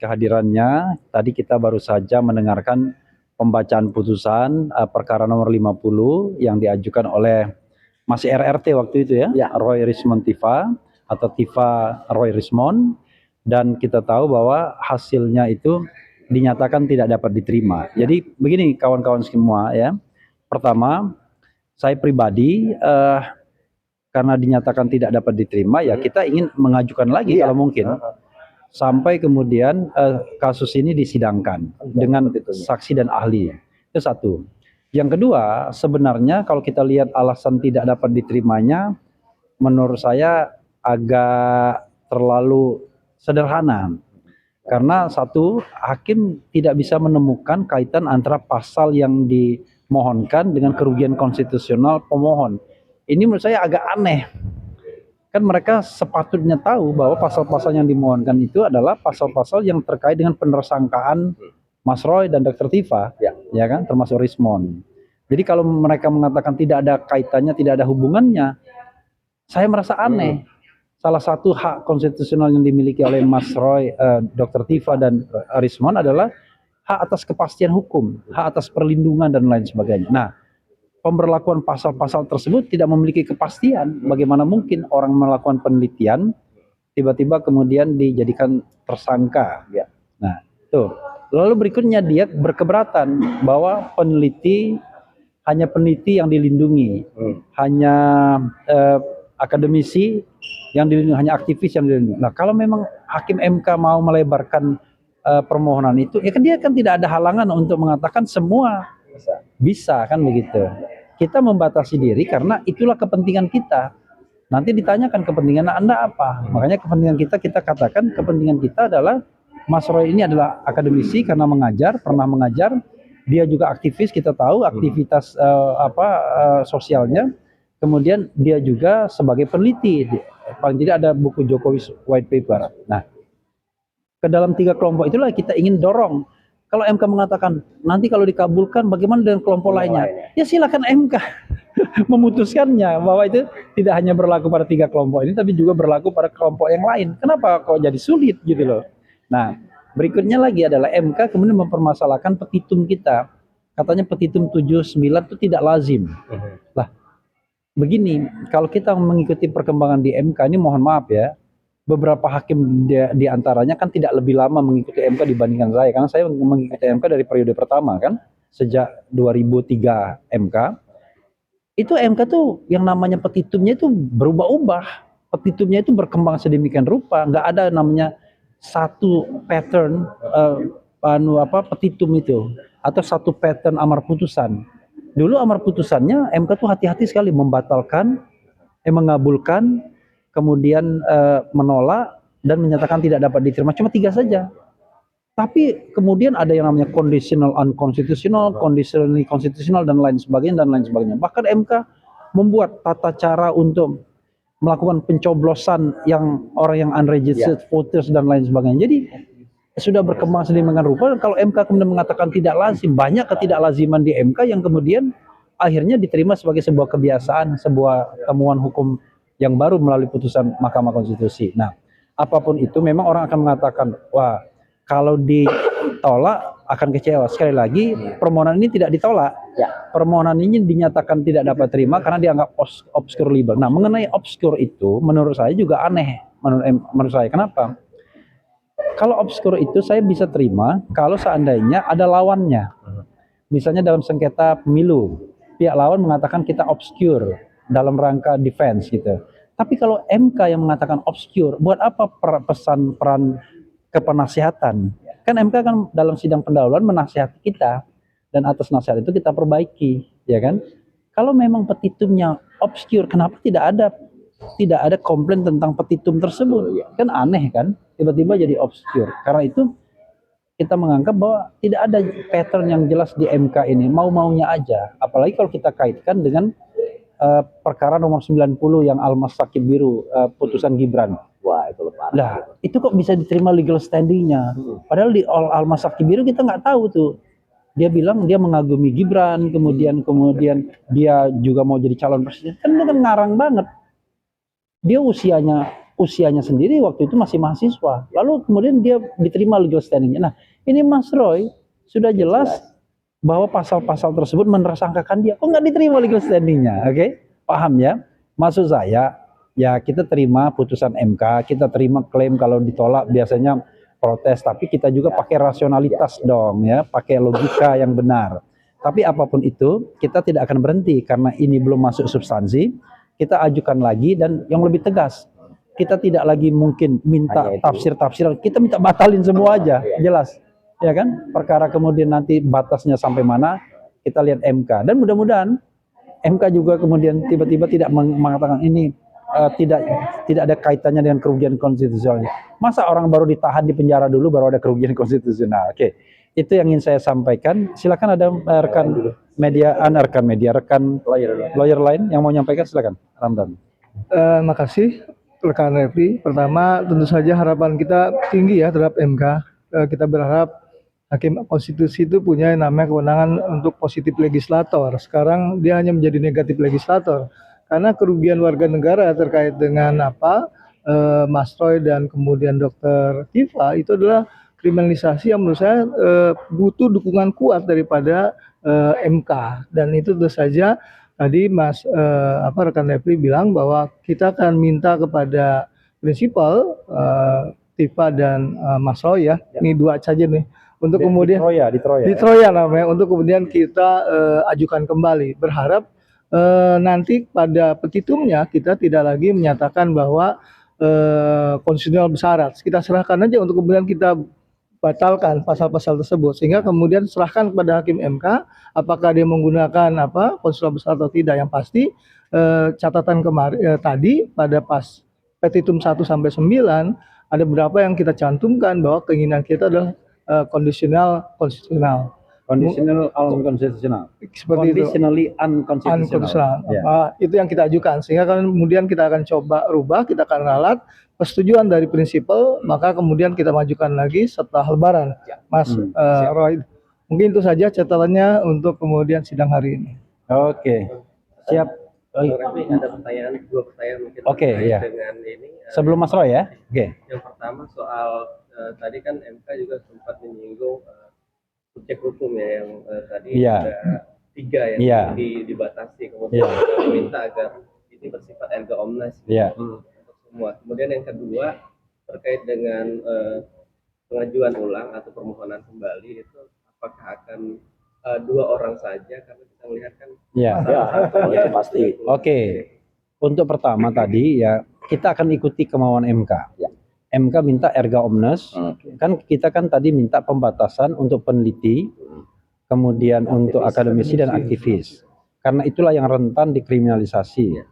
kehadirannya. Tadi kita baru saja mendengarkan pembacaan putusan perkara nomor 50 yang diajukan oleh masih RRT waktu itu ya, Roy Rismond Tifa atau Tifa Roy Rismond, dan kita tahu bahwa hasilnya itu dinyatakan tidak dapat diterima. Jadi begini kawan-kawan semua ya. Pertama, saya pribadi karena dinyatakan tidak dapat diterima ya kita ingin mengajukan lagi kalau mungkin sampai kemudian kasus ini disidangkan dengan saksi dan ahli. Itu satu. Yang kedua, sebenarnya kalau kita lihat alasan tidak dapat diterimanya, menurut saya agak terlalu sederhana. Karena satu, hakim tidak bisa menemukan kaitan antara pasal yang dimohonkan dengan kerugian konstitusional pemohon. Ini menurut saya agak aneh. Kan mereka sepatutnya tahu bahwa pasal-pasal yang dimohonkan itu adalah pasal-pasal yang terkait dengan penersangkaan Mas Roy dan Dr. Tifa, ya kan, termasuk Rismond. Jadi kalau mereka mengatakan tidak ada kaitannya, tidak ada hubungannya, saya merasa aneh. Salah satu hak konstitusional yang dimiliki oleh Mas Roy, Dr. Tifa dan Rismond adalah hak atas kepastian hukum, hak atas perlindungan dan lain sebagainya. Nah, pemberlakuan pasal-pasal tersebut tidak memiliki kepastian. Bagaimana mungkin orang melakukan penelitian tiba-tiba kemudian dijadikan tersangka? Nah, tuh. Lalu berikutnya dia berkeberatan bahwa peneliti hanya peneliti yang dilindungi, hanya akademisi yang dilindungi, hanya aktivis yang dilindungi. Nah, kalau memang hakim MK mau melebarkan permohonan itu, ya kan dia kan tidak ada halangan untuk mengatakan semua bisa kan begitu. Kita membatasi diri karena itulah kepentingan kita. Nanti ditanyakan kepentingan Anda apa. Makanya kepentingan kita katakan kepentingan kita adalah Mas Roy ini adalah akademisi karena mengajar, pernah mengajar. Dia juga aktivis, kita tahu aktivitas sosialnya. Kemudian dia juga sebagai peneliti. Paling tidak ada buku Jokowi White Paper. Nah, ke dalam 3 kelompok itulah kita ingin dorong. Kalau MK mengatakan nanti kalau dikabulkan bagaimana dengan kelompok lainnya? Ya silakan MK memutuskannya bahwa itu tidak hanya berlaku pada 3 kelompok ini tapi juga berlaku pada kelompok yang lain. Kenapa kok jadi sulit gitu loh? Nah, berikutnya lagi adalah MK kemudian mempermasalahkan petitum kita. Katanya petitum 79 itu tidak lazim. Lah, begini, kalau kita mengikuti perkembangan di MK ini mohon maaf ya, beberapa hakim di antaranya kan tidak lebih lama mengikuti MK dibandingkan saya, karena saya mengikuti MK dari periode pertama kan, sejak 2003 MK. Itu MK tuh yang namanya petitumnya itu berubah-ubah, petitumnya itu berkembang sedemikian rupa, nggak ada namanya satu pattern petitum itu atau satu pattern amar putusan. Dulu amar putusannya MK tuh hati-hati sekali membatalkan, mengabulkan, kemudian menolak dan menyatakan tidak dapat diterima, cuma 3 saja. Tapi kemudian ada yang namanya conditional unconstitutional, conditionally constitutional dan lain sebagainya. Bahkan MK membuat tata cara untuk melakukan pencoblosan yang orang yang unregistered voters dan lain sebagainya. Jadi sudah berkembang sedemikian rupa. Kalau MK kemudian mengatakan tidak lazim, banyak ketidaklaziman di MK yang kemudian akhirnya diterima sebagai sebuah kebiasaan, sebuah temuan hukum yang baru melalui putusan Mahkamah Konstitusi. Nah, apapun itu memang orang akan mengatakan, wah kalau ditolak akan kecewa. Sekali lagi, permohonan ini tidak ditolak. Permohonan ini dinyatakan tidak dapat terima karena dianggap obscure libel. Nah, mengenai obscure itu menurut saya juga aneh. Menurut saya, kenapa? Kalau obscure itu saya bisa terima kalau seandainya ada lawannya. Misalnya dalam sengketa pemilu, pihak lawan mengatakan kita obscure dalam rangka defense gitu. Tapi kalau MK yang mengatakan obscure, buat apa peran kepenasihatan? Kan MK kan dalam sidang pendahuluan menasihati kita dan atas nasihat itu kita perbaiki, ya kan? Kalau memang petitumnya obscure, kenapa tidak ada komplain tentang petitum tersebut? Kan aneh kan? Tiba-tiba jadi obscure. Karena itu kita menganggap bahwa tidak ada pattern yang jelas di MK ini, mau-maunya aja. Apalagi kalau kita kaitkan dengan perkara nomor 90 yang Almas Sakit Biru, putusan Gibran. Wah, itu lepas. Nah, itu kok bisa diterima legal standingnya? Padahal di Almas Sakit Biru kita nggak tahu tuh. Dia bilang dia mengagumi Gibran, kemudian dia juga mau jadi calon presiden. Kan dia kan ngarang banget. Dia usianya usianya sendiri waktu itu masih mahasiswa. Lalu kemudian dia diterima legal standing-nya. Nah, ini Mas Roy sudah jelas bahwa pasal-pasal tersebut menersangkakan dia. Kok nggak diterima legal standing-nya? Oke, paham ya? Maksud saya, ya kita terima putusan MK, kita terima klaim kalau ditolak biasanya protes, tapi kita juga pakai rasionalitas dong ya, pakai logika yang benar. Tapi apapun itu, kita tidak akan berhenti karena ini belum masuk substansi. Kita ajukan lagi dan yang lebih tegas. Kita tidak lagi mungkin minta tafsir-tafsiran, kita minta batalin semua aja, jelas. Ya kan? Perkara kemudian nanti batasnya sampai mana, kita lihat MK. Dan mudah-mudahan MK juga kemudian tiba-tiba tidak mengatakan ini tidak ada kaitannya dengan kerugian konstitusional. Masa orang baru ditahan di penjara dulu baru ada kerugian konstitusional? Oke. Itu yang ingin saya sampaikan. Silakan ada rekan media, rekan lawyer lain yang mau menyampaikan, silakan. Ramdan. Makasih rekan Refli. Pertama, tentu saja harapan kita tinggi ya terhadap MK. Kita berharap Hakim Konstitusi itu punya yang namanya kewenangan untuk positif legislator. Sekarang dia hanya menjadi negatif legislator karena kerugian warga negara terkait dengan Mas Roy dan kemudian Dr. Tifa itu adalah kriminalisasi yang menurut saya butuh dukungan kuat daripada MK, dan itu tentu saja tadi rekan Refli bilang bahwa kita akan minta kepada prinsipal Tifa dan Mas Roy ya, ini dua saja nih, untuk kemudian di Troya namanya, untuk kemudian kita ajukan kembali. Berharap nanti pada petitumnya kita tidak lagi menyatakan bahwa konstitusional bersyarat. Kita serahkan aja untuk kemudian kita batalkan pasal-pasal tersebut, sehingga kemudian serahkan kepada hakim MK apakah dia menggunakan konstitusional bersyarat atau tidak. Yang pasti catatan kemarin tadi pada pas petitum 1 sampai 9 ada beberapa yang kita cantumkan bahwa keinginan kita adalah kondisional konstitusional. Conditional unconstitutional. Seperti Conditionally unconstitutional. Itu yang kita ajukan, sehingga kemudian kita akan coba rubah, kita akan ralat persetujuan dari prinsipal, maka kemudian kita majukan lagi setelah Lebaran. Mas Roy, mungkin itu saja catatannya untuk kemudian sidang hari ini. Oke, siap. Ada pertanyaan, dua pertanyaan mungkin dengan ini. Sebelum Mas Roy ya. Oke. Yang pertama soal tadi kan MK juga sempat menyinggung subjek hukum ya, yang tadi ada 3 yang dibatasi, kemudian meminta agar ini bersifat erga omnes untuk semua. Kemudian yang kedua terkait dengan pengajuan ulang atau permohonan kembali, itu apakah akan 2 orang saja, karena kita melihat kan itu pasti. Oke. Untuk pertama tadi ya, kita akan ikuti kemauan MK. MK minta erga omnes, kan kita kan tadi minta pembatasan untuk peneliti, kemudian untuk akademisi dan aktivis. Karena itulah yang rentan dikriminalisasi.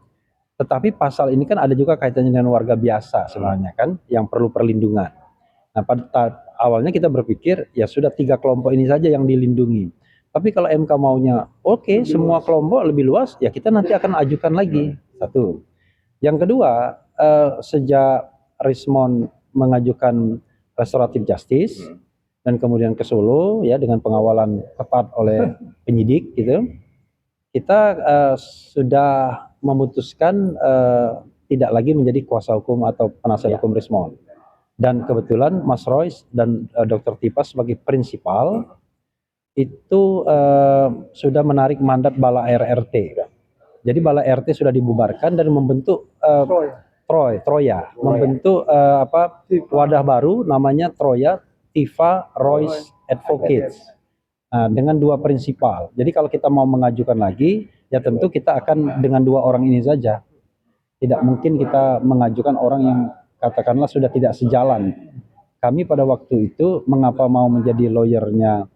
Tetapi pasal ini kan ada juga kaitannya dengan warga biasa sebenarnya kan, yang perlu perlindungan. Nah, pada awalnya kita berpikir ya sudah 3 kelompok ini saja yang dilindungi. Tapi kalau MK maunya oke, semua kelompok lebih luas, ya kita nanti akan ajukan lagi. Satu. Yang kedua, sejak Rismond mengajukan restoratif justice dan kemudian ke Solo ya dengan pengawalan ketat oleh penyidik gitu, kita sudah memutuskan tidak lagi menjadi kuasa hukum atau penasihat hukum Rismond. Dan kebetulan Mas Roy dan Dr. Tifa sebagai prinsipal itu sudah menarik mandat Bala RRT. Jadi Bala RT sudah dibubarkan dan membentuk Troya, membentuk wadah baru namanya Troya Tifa Royce Advocates. Nah, dengan 2 prinsipal. Jadi kalau kita mau mengajukan lagi, ya tentu kita akan dengan 2 orang ini saja. Tidak mungkin kita mengajukan orang yang katakanlah sudah tidak sejalan. Kami pada waktu itu mengapa mau menjadi lawyernya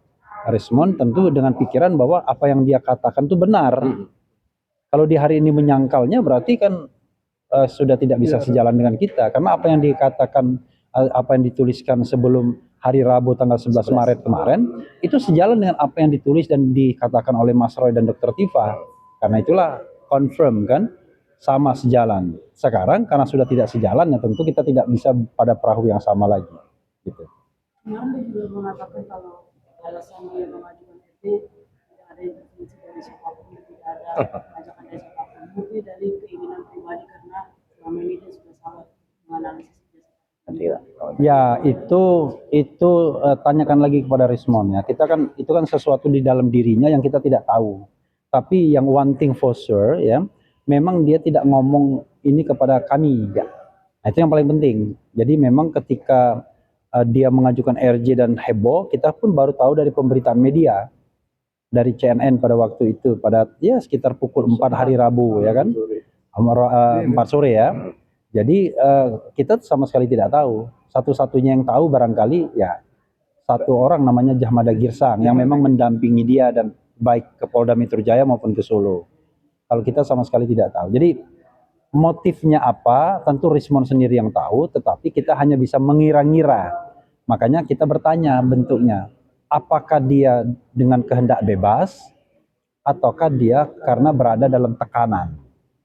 Rismond, tentu dengan pikiran bahwa apa yang dia katakan itu benar. Kalau di hari ini menyangkalnya berarti kan sudah tidak bisa sejalan dengan kita, karena apa yang dikatakan, apa yang dituliskan sebelum hari Rabu tanggal 11 Maret kemarin itu sejalan dengan apa yang ditulis dan dikatakan oleh Mas Roy dan Dr. Tifa. Karena itulah confirm kan, sama sejalan. Sekarang karena sudah tidak sejalan, ya tentu kita tidak bisa pada perahu yang sama lagi gitu. Anda juga mengatakan kalau alasan dia mengajukan RT tidak ada intervensi dari siapapun, tidak ada ajakan dari siapapun, mungkin dari keinginan pribadi karena selama ini dia sudah salah menganalisis Nanti lah. Ya, itu tanyakan lagi kepada Rismon ya. Kita kan itu kan sesuatu di dalam dirinya yang kita tidak tahu. Tapi yang one thing for sure ya, memang dia tidak ngomong ini kepada kami ya. Nah, itu yang paling penting. Jadi memang ketika dia mengajukan RJ dan heboh, kita pun baru tahu dari pemberitaan media dari CNN pada waktu itu pada ya sekitar pukul 4 hari Rabu ya kan. 4 sore ya. Jadi kita sama sekali tidak tahu. Satu-satunya yang tahu barangkali ya satu orang namanya Jahmada Girsang yang memang mendampingi dia dan baik ke Polda Metro Jaya maupun ke Solo. Kalau kita sama sekali tidak tahu. Jadi motifnya apa tentu Rismon sendiri yang tahu, tetapi kita hanya bisa mengira-ngira. Makanya kita bertanya bentuknya, apakah dia dengan kehendak bebas ataukah dia karena berada dalam tekanan.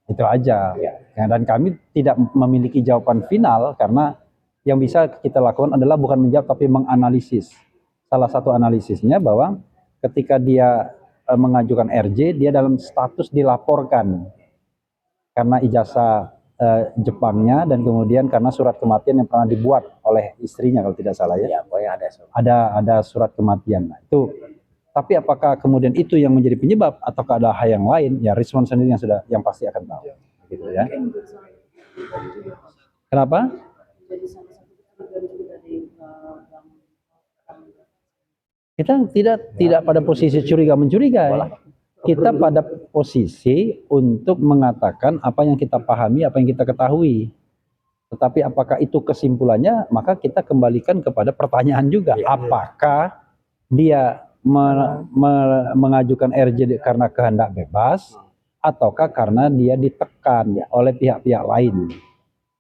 Itu aja. Ya, dan kami tidak memiliki jawaban final karena yang bisa kita lakukan adalah bukan menjawab tapi menganalisis. Salah satu analisisnya bahwa ketika dia mengajukan RJ, dia dalam status dilaporkan karena ijazah Jepangnya dan kemudian karena surat kematian yang pernah dibuat oleh istrinya kalau tidak salah ya. Ya, pokoknya Ada surat kematian. Nah, itu. Tapi apakah kemudian itu yang menjadi penyebab ataukah ada hal yang lain? Ya Rismon sendiri yang pasti akan tahu. Gitu ya. Kenapa? jadi salah satu keterangan juga dari Kita tidak pada posisi curiga mencurigai. Kita pada posisi untuk mengatakan apa yang kita pahami, apa yang kita ketahui. Tetapi apakah itu kesimpulannya? Maka kita kembalikan kepada pertanyaan juga. Apakah dia mengajukan RJ karena kehendak bebas ataukah karena dia ditekan oleh pihak-pihak lain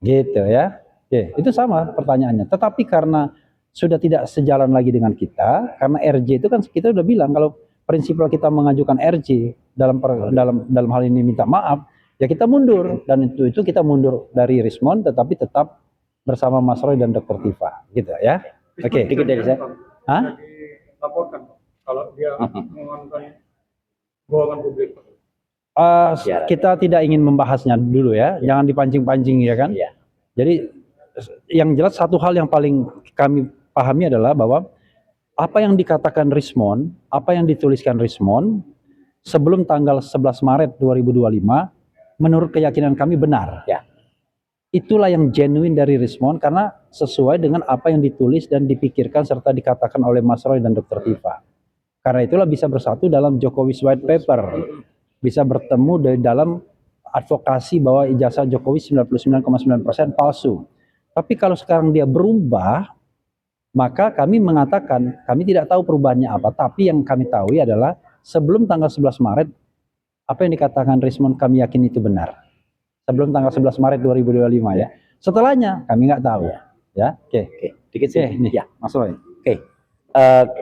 gitu ya. Oke, itu sama pertanyaannya, tetapi karena sudah tidak sejalan lagi dengan kita, karena RJ itu kan kita udah bilang kalau prinsipal kita mengajukan RJ dalam hal ini minta maaf ya kita mundur, dan itu kita mundur dari Rismon tetapi tetap bersama Mas Roy dan Dr. Tifa gitu ya. Oke. Dikit dari saya. Hah? Laporkan kalau dia mengonten bohongan publik. Kita tidak ingin membahasnya dulu ya, jangan dipancing-pancing ya kan. Ya. Jadi yang jelas satu hal yang paling kami pahami adalah bahwa apa yang dikatakan Rismon, apa yang dituliskan Rismon sebelum tanggal 11 Maret 2025 menurut keyakinan kami benar. Ya. Itulah yang genuine dari Rismon karena sesuai dengan apa yang ditulis dan dipikirkan serta dikatakan oleh Mas Roy dan Dr. Tifa. Karena itulah bisa bersatu dalam Jokowi's White Paper. Bisa bertemu dari dalam advokasi bahwa ijazah Jokowi 99,9% palsu. Tapi kalau sekarang dia berubah, maka kami mengatakan kami tidak tahu perubahannya apa. Tapi yang kami tahu adalah sebelum tanggal 11 Maret, apa yang dikatakan Rismon kami yakin itu benar. Sebelum tanggal 11 Maret 2025 ya. Setelahnya kami nggak tahu. Ya, oke. Dikit sih. Nih, Ya. Mas Roy. Oke.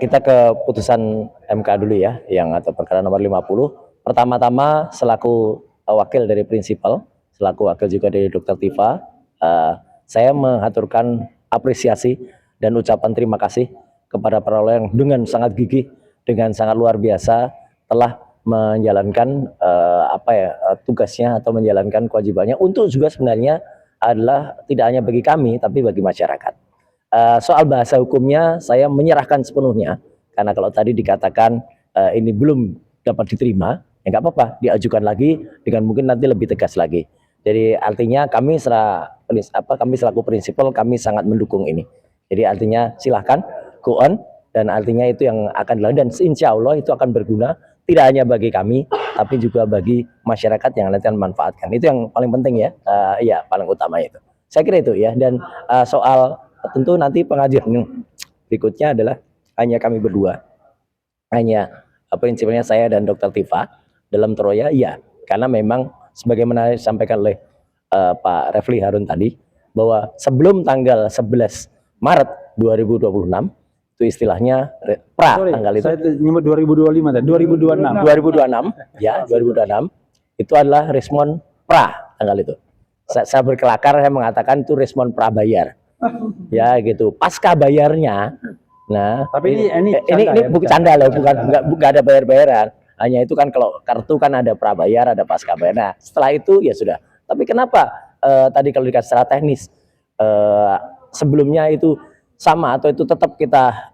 Kita ke putusan MK dulu ya, yang atau perkara nomor 50. Pertama-tama selaku wakil dari prinsipal, selaku wakil juga dari Dr. Tifa, saya mengaturkan apresiasi dan ucapan terima kasih kepada para lawyer yang dengan sangat gigih, dengan sangat luar biasa telah menjalankan tugasnya atau menjalankan kewajibannya untuk juga sebenarnya adalah tidak hanya bagi kami tapi bagi masyarakat. Soal bahasa hukumnya saya menyerahkan sepenuhnya karena kalau tadi dikatakan ini belum dapat diterima, ya nggak apa-apa, diajukan lagi dengan mungkin nanti lebih tegas lagi. Jadi artinya kami selaku prinsipal kami sangat mendukung ini. Jadi artinya silahkan go on, dan artinya itu yang akan dilakukan dan insya Allah itu akan berguna tidak hanya bagi kami tapi juga bagi masyarakat yang nanti akan memanfaatkan. Itu yang paling penting ya, paling utama itu. Saya kira itu ya. Dan soal tentu nanti pengajuan berikutnya adalah hanya kami berdua, hanya prinsipnya saya dan Dr. Tifa dalam Troya, ya, karena memang sebagaimana disampaikan oleh Pak Refli Harun tadi bahwa sebelum tanggal 11 Maret 2026 itu istilahnya tanggal itu. Saya nyebut 2025 dan 2026. 2026 ya, 2026 itu adalah respon tanggal itu. Saya berkelakar, saya mengatakan itu respon prabayar. Ya gitu. Pasca bayarnya. Nah, tapi ini bukan canda loh, bukan ada bayar-bayaran. Hanya itu kan kalau kartu kan ada prabayar, ada pasca bayar. Nah, setelah itu ya sudah. Tapi kenapa tadi kalau dikasih secara teknis sebelumnya itu sama atau itu tetap kita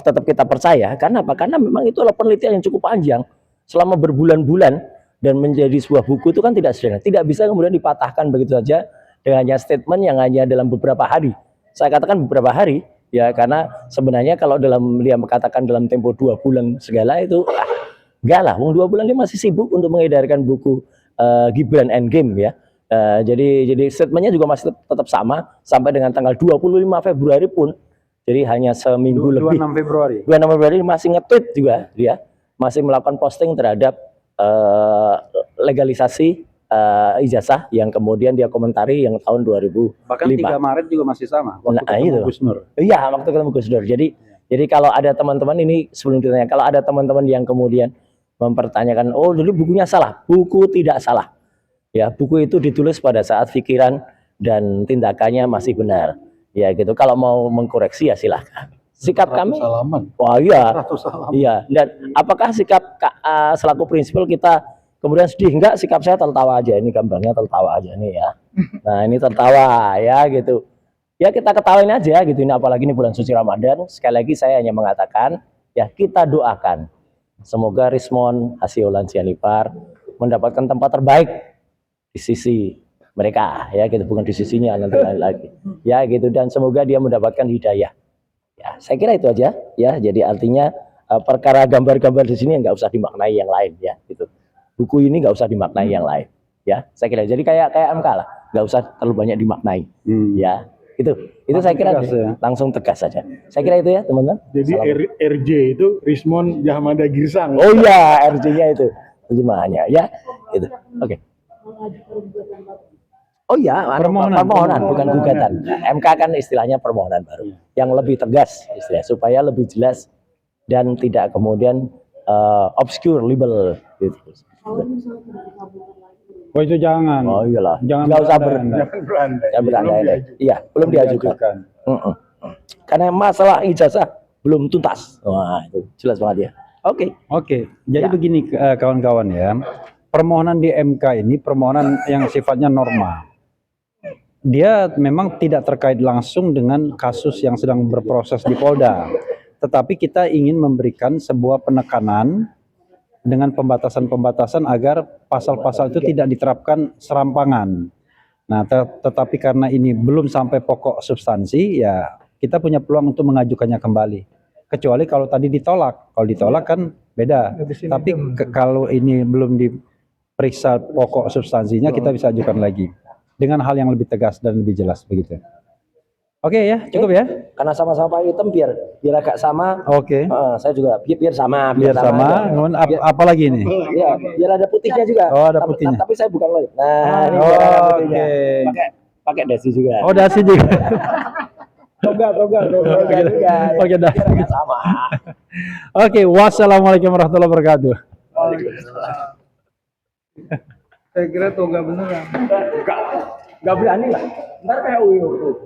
tetap kita percaya. Karena apa? Karena memang itu adalah penelitian yang cukup panjang selama berbulan-bulan, dan menjadi sebuah buku itu kan tidak sederhana, tidak bisa kemudian dipatahkan begitu saja dengan hanya statement yang hanya dalam beberapa hari. Saya katakan beberapa hari ya, karena sebenarnya kalau dia katakan dalam tempo 2 bulan segala itu enggak lah, 2 bulan dia masih sibuk untuk mengedarkan buku Gibran Endgame ya. Jadi statementnya juga masih tetap sama sampai dengan tanggal 25 Februari pun. Jadi hanya seminggu lebih. 26 Februari. 26 Februari masih nge-tweet juga dia, masih melakukan posting terhadap legalisasi ijazah yang kemudian dia komentari yang tahun 2005. Bahkan 3 Maret juga masih sama waktu Nah, ketemu itu. Gus Nur. Iya, waktu ketemu Gus Dur. Jadi kalau ada teman-teman ini, sebelum ditanya, kalau ada teman-teman yang kemudian mempertanyakan, oh jadi bukunya salah, buku tidak salah. Ya, buku itu ditulis pada saat pikiran dan tindakannya masih benar. Ya gitu. Kalau mau mengkoreksi ya silahkan. Sikap kami, wah iya, iya. Dan apakah sikap selaku prinsipal kita kemudian sedih? Enggak, sikap saya tertawa aja. Ini gambarnya tertawa aja nih ya. Nah ini tertawa ya gitu. Ya kita ketawain aja gitu. Ini apalagi ini bulan suci Ramadan. Sekali lagi saya hanya mengatakan ya kita doakan semoga Rismond Hasihol Lansianipar mendapatkan tempat terbaik di sisi mereka ya gitu, bukan di sisinya nanti lagi ya gitu, dan semoga dia mendapatkan hidayah. Ya, saya kira itu aja ya. Jadi artinya perkara gambar-gambar di sini nggak usah dimaknai yang lain ya gitu. Buku ini nggak usah dimaknai yang lain ya. Saya kira jadi kayak MK lah, nggak usah terlalu banyak dimaknai ya. Itu saya kira tegas, ya. langsung tegas saja. Saya kira itu ya teman-teman. Jadi RJ itu Rismond Jahmada Girsang. Oh iya, RJ-nya itu terjemahannya ya. Itu. Oke. Oh iya, permohonan bukan gugatan. MK kan istilahnya permohonan baru yang lebih tegas istilahnya, supaya lebih jelas dan tidak kemudian obscure libel gitu. Kalau misalnya tidak dikabulkan lagi, Oh itu jangan. Oh iyalah, Jangan nggak usah berandai-andai. Iya, belum diajukan. Karena masalah ijazah belum tuntas. Wah itu jelas banget ya. Oke. Jadi Ya. begini kawan-kawan ya. Permohonan di MK ini permohonan yang sifatnya norma. Dia memang tidak terkait langsung dengan kasus yang sedang berproses di Polda. Tetapi kita ingin memberikan sebuah penekanan dengan pembatasan-pembatasan agar pasal-pasal itu tidak diterapkan serampangan. Nah, tetapi karena ini belum sampai pokok substansi, ya kita punya peluang untuk mengajukannya kembali. Kecuali kalau tadi ditolak. Kalau ditolak kan beda. Tapi kalau ini belum diperiksa pokok substansinya, kita bisa ajukan lagi dengan hal yang lebih tegas dan lebih jelas begitu. Oke ya, cukup ya. Karena sama-sama hitam biar agak sama. Oke. Saya juga biar sama. Biar sama. Kemudian apa lagi nih? Ya, biar ada putihnya juga. Oh, ada putihnya. Tapi saya bukan loy. Nah, ini biar ada putihnya. Oke. Pakai dasi juga. Oh, dasi juga. Toga juga. Oke, dasi. Biar agak sama. Oke, wassalamualaikum warahmatullahi wabarakatuh. Saya kira toga beneran. Enggak berani lah. Ntar kayak Uyo.